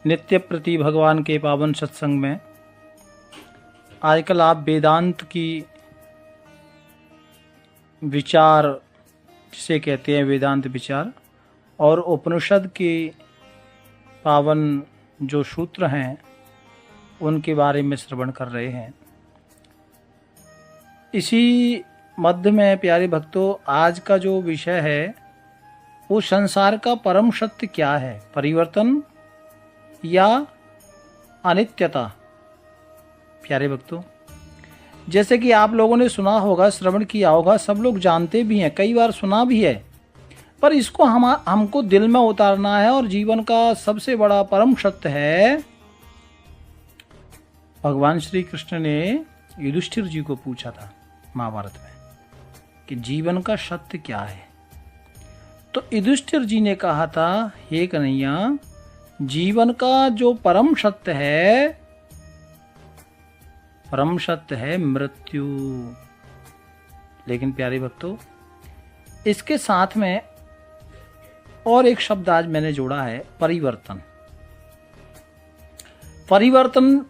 नित्य प्रति भगवान के पावन सत्संग में आजकल आप वेदांत की विचार जिसे कहते हैं वेदांत विचार और उपनिषद के पावन जो सूत्र हैं उनके बारे में श्रवण कर रहे हैं। इसी मध्य में प्यारे भक्तों, आज का जो विषय है वो संसार का परम सत्य क्या है, परिवर्तन या अनित्यता। प्यारे भक्तों, जैसे कि आप लोगों ने सुना होगा, श्रवण किया होगा, सब लोग जानते भी हैं, कई बार सुना भी है, पर इसको हमको दिल में उतारना है। और जीवन का सबसे बड़ा परम सत्य है, भगवान श्री कृष्ण ने युधिष्ठिर जी को पूछा था महाभारत में कि जीवन का सत्य क्या है। तो युधिष्ठिर जी ने कहा था, हे कन्हैया, जीवन का जो परम सत्य है मृत्यु। लेकिन प्यारे भक्तों, इसके साथ में और एक शब्द आज मैंने जोड़ा है, परिवर्तन। परिवर्तन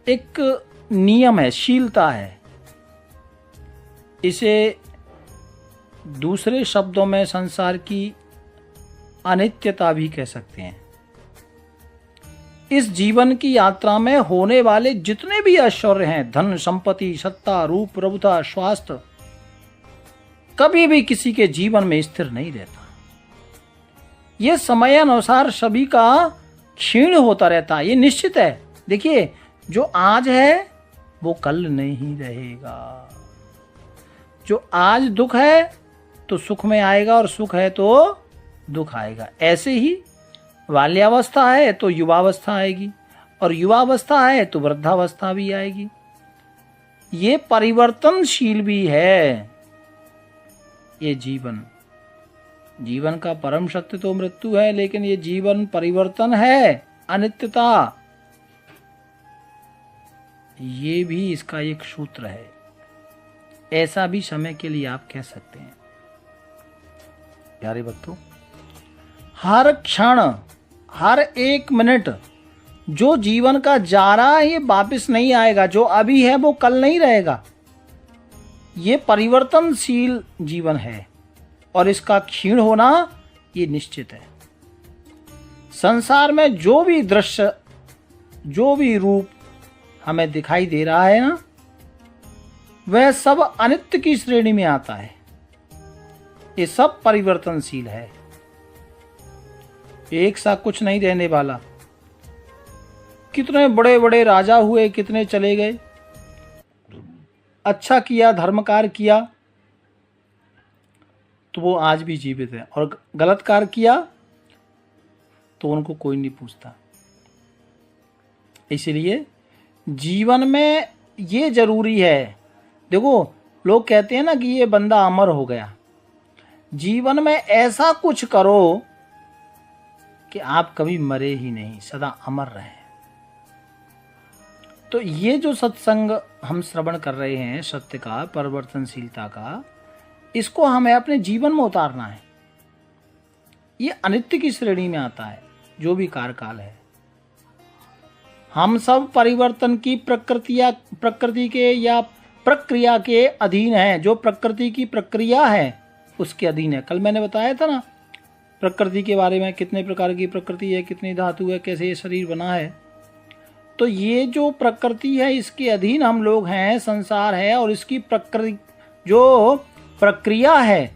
एक नियम है, शीलता है। इसे दूसरे शब्दों में संसार की अनित्यता भी कह सकते हैं। इस जीवन की यात्रा में होने वाले जितने भी ऐश्वर्य हैं, धन संपत्ति, सत्ता, रूप, प्रभुता, स्वास्थ्य, कभी भी किसी के जीवन में स्थिर नहीं रहता। यह समय अनुसार सभी का क्षीण होता रहता है, ये निश्चित है। देखिए, जो आज है वो कल नहीं रहेगा। जो आज दुख है तो सुख में आएगा, और सुख है तो दुख आएगा। ऐसे ही बाल्यावस्था है तो युवावस्था आएगी, और युवावस्था है तो वृद्धावस्था भी आएगी। ये परिवर्तनशील भी है ये जीवन का परम सत्य तो मृत्यु है, लेकिन ये जीवन परिवर्तन है, अनित्यता। ये भी इसका एक सूत्र है। ऐसा भी समय के लिए आप कह सकते हैं। प्यारे भक्तों, हर क्षण, हर एक मिनट जो जीवन का जा रहा है ये वापस नहीं आएगा। जो अभी है वो कल नहीं रहेगा। ये परिवर्तनशील जीवन है और इसका क्षीण होना ये निश्चित है। संसार में जो भी दृश्य, जो भी रूप हमें दिखाई दे रहा है ना, वह सब अनित्य की श्रेणी में आता है। ये सब परिवर्तनशील है, एक सा कुछ नहीं रहने वाला। कितने बड़े बड़े राजा हुए, कितने चले गए। अच्छा किया, धर्म कार्य किया तो वो आज भी जीवित है, और गलत कार्य किया तो उनको कोई नहीं पूछता। इसलिए जीवन में ये जरूरी है। देखो, लोग कहते हैं ना कि ये बंदा अमर हो गया। जीवन में ऐसा कुछ करो कि आप कभी मरे ही नहीं, सदा अमर रहे। तो ये जो सत्संग हम श्रवण कर रहे हैं, सत्य का, परिवर्तनशीलता का, इसको हमें अपने जीवन में उतारना है। ये अनित्य की श्रेणी में आता है, जो भी कार्यकाल है। हम सब परिवर्तन की प्रकृति के या प्रक्रिया के अधीन हैं। जो प्रकृति की प्रक्रिया है उसके अधीन है। कल मैंने बताया था ना प्रकृति के बारे में, कितने प्रकार की प्रकृति है, कितनी धातु है, कैसे ये शरीर बना है। तो ये जो प्रकृति है इसके अधीन हम लोग हैं, संसार है, और इसकी प्रकृति जो प्रक्रिया है,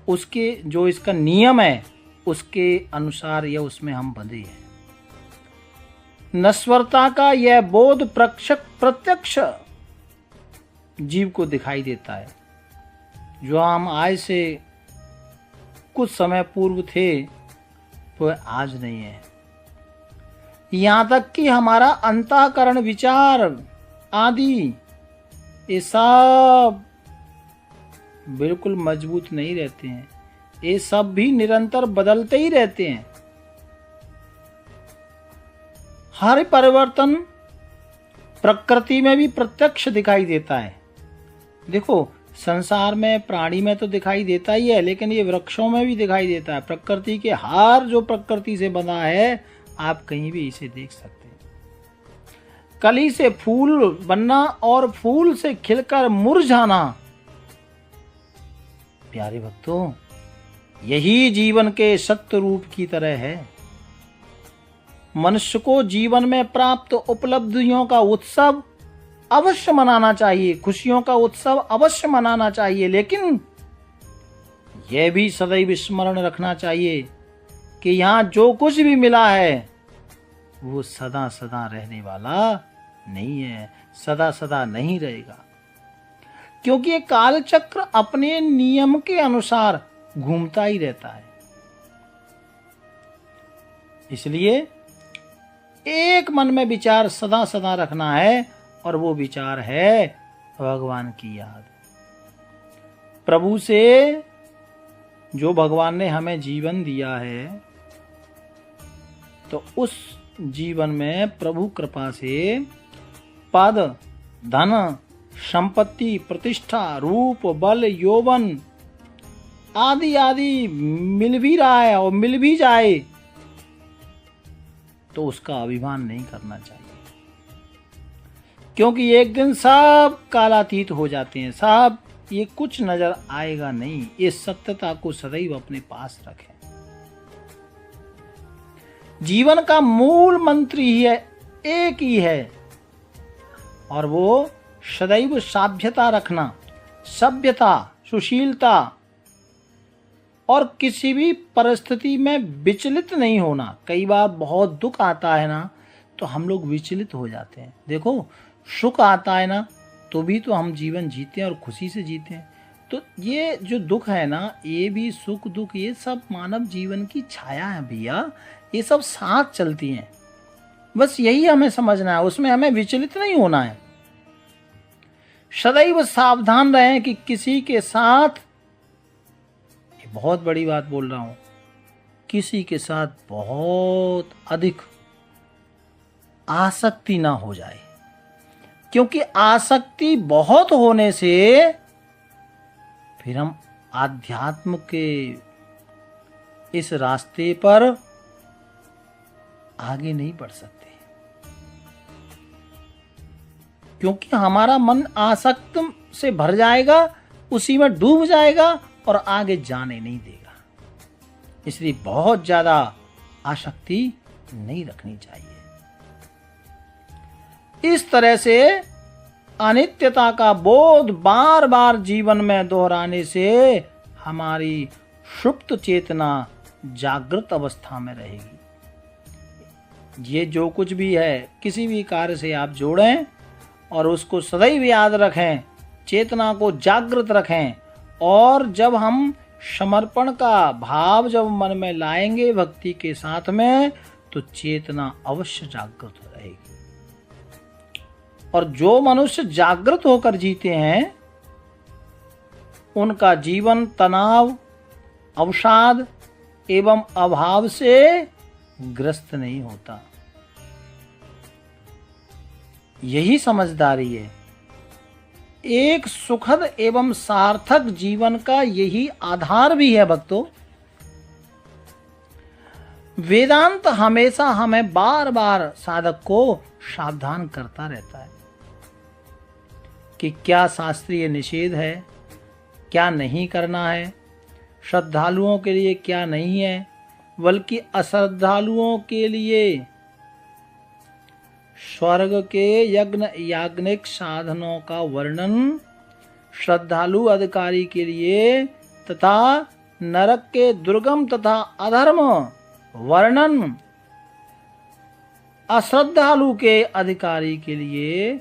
उसके जो इसका नियम है उसके अनुसार या उसमें हम बंधे हैं। नश्वरता का यह बोध प्रत्यक्ष जीव को दिखाई देता है। जो हम आज से कुछ समय पूर्व थे वो आज नहीं है। यहाँ तक कि हमारा अंतःकरण, विचार आदि ये सब बिल्कुल मजबूत नहीं रहते हैं। ये सब भी निरंतर बदलते ही रहते हैं। हर परिवर्तन प्रकृति में भी प्रत्यक्ष दिखाई देता है। देखो, संसार में, प्राणी में तो दिखाई देता ही है, लेकिन ये वृक्षों में भी दिखाई देता है। प्रकृति के हर जो प्रकृति से बना है, आप कहीं भी इसे देख सकते हैं। कली से फूल बनना और फूल से खिलकर मुरझाना। प्यारे भक्तों, यही जीवन के सत्य रूप की तरह है। मनुष्य को जीवन में प्राप्त उपलब्धियों का उत्सव अवश्य मनाना चाहिए, खुशियों का उत्सव अवश्य मनाना चाहिए, लेकिन यह भी सदैव स्मरण रखना चाहिए कि यहाँ जो कुछ भी मिला है वो सदा सदा रहने वाला नहीं है, सदा सदा नहीं रहेगा, क्योंकि ये कालचक्र अपने नियम के अनुसार घूमता ही रहता है। इसलिए एक मन में विचार सदा सदा रखना है, और वो विचार है भगवान की याद। प्रभु से, जो भगवान ने हमें जीवन दिया है, तो उस जीवन में प्रभु कृपा से पद, धन, संपत्ति, प्रतिष्ठा, रूप, बल, यौवन आदि आदि मिल भी रहा है और मिल भी जाए तो उसका अभिमान नहीं करना चाहिए, क्योंकि एक दिन सब कालातीत हो जाते हैं, सब ये कुछ नजर आएगा नहीं। इस सत्यता को सदैव अपने पास रखें। जीवन का मूल मंत्र ही है, एक ही है, और वो सदैव सभ्यता रखना, सभ्यता, सुशीलता, और किसी भी परिस्थिति में विचलित नहीं होना। कई बार बहुत दुख आता है ना, तो हम लोग विचलित हो जाते हैं। देखो, सुख आता है ना, तो भी तो हम जीवन जीते हैं और खुशी से जीते हैं। तो ये जो दुख है ना, ये भी सुख दुख, ये सब मानव जीवन की छाया है भैया, ये सब साथ चलती हैं। बस यही हमें समझना है, उसमें हमें विचलित नहीं होना है। सदैव सावधान रहें कि किसी के साथ, ये बहुत बड़ी बात बोल रहा हूं, किसी के साथ बहुत अधिक आसक्ति ना हो जाए, क्योंकि आसक्ति बहुत होने से फिर हम आध्यात्म के इस रास्ते पर आगे नहीं बढ़ सकते, क्योंकि हमारा मन आसक्त से भर जाएगा, उसी में डूब जाएगा और आगे जाने नहीं देगा। इसलिए बहुत ज्यादा आसक्ति नहीं रखनी चाहिए। इस तरह से अनित्यता का बोध बार बार जीवन में दोहराने से हमारी सुप्त चेतना जागृत अवस्था में रहेगी। ये जो कुछ भी है, किसी भी कार्य से आप जोड़ें और उसको सदैव याद रखें, चेतना को जागृत रखें, और जब हम समर्पण का भाव जब मन में लाएंगे भक्ति के साथ में, तो चेतना अवश्य जागृत रहेगी। और जो मनुष्य जागृत होकर जीते हैं, उनका जीवन तनाव, अवसाद एवं अभाव से ग्रस्त नहीं होता। यही समझदारी है। एक सुखद एवं सार्थक जीवन का यही आधार भी है भक्तों। वेदांत हमेशा हमें बार बार साधक को सावधान करता रहता है कि क्या शास्त्रीय निषेध है, क्या नहीं करना है, श्रद्धालुओं के लिए क्या नहीं है, बल्कि अश्रद्धालुओं के लिए स्वर्ग के यज्ञ याज्ञिक साधनों का वर्णन, श्रद्धालु अधिकारी के लिए तथा नरक के दुर्गम तथा अधर्म वर्णन अश्रद्धालु के अधिकारी के लिए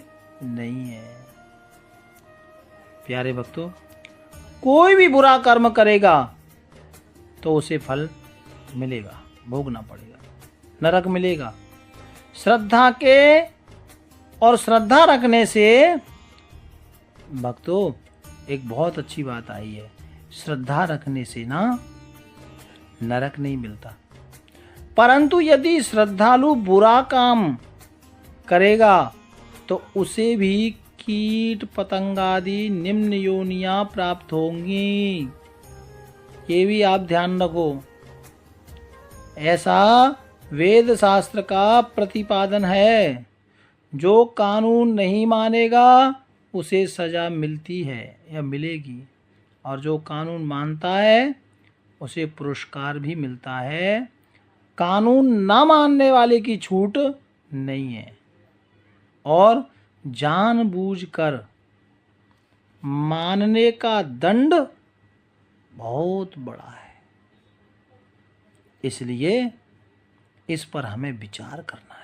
नहीं है। प्यारे भक्तों, कोई भी बुरा कर्म करेगा तो उसे फल मिलेगा, भोगना पड़ेगा, नरक मिलेगा। श्रद्धा के और श्रद्धा रखने से भक्तों एक बहुत अच्छी बात आई है, श्रद्धा रखने से ना नरक नहीं मिलता, परंतु यदि श्रद्धालु बुरा काम करेगा तो उसे भी कीट पतंगादि निम्न योनियां प्राप्त होंगी। ये भी आप ध्यान रखो। ऐसा वेद शास्त्र का प्रतिपादन है। जो कानून नहीं मानेगा उसे सजा मिलती है या मिलेगी, और जो कानून मानता है उसे पुरस्कार भी मिलता है। कानून ना मानने वाले की छूट नहीं है, और जानबूझकर मानने का दंड बहुत बड़ा है। इसलिए इस पर हमें विचार करना है।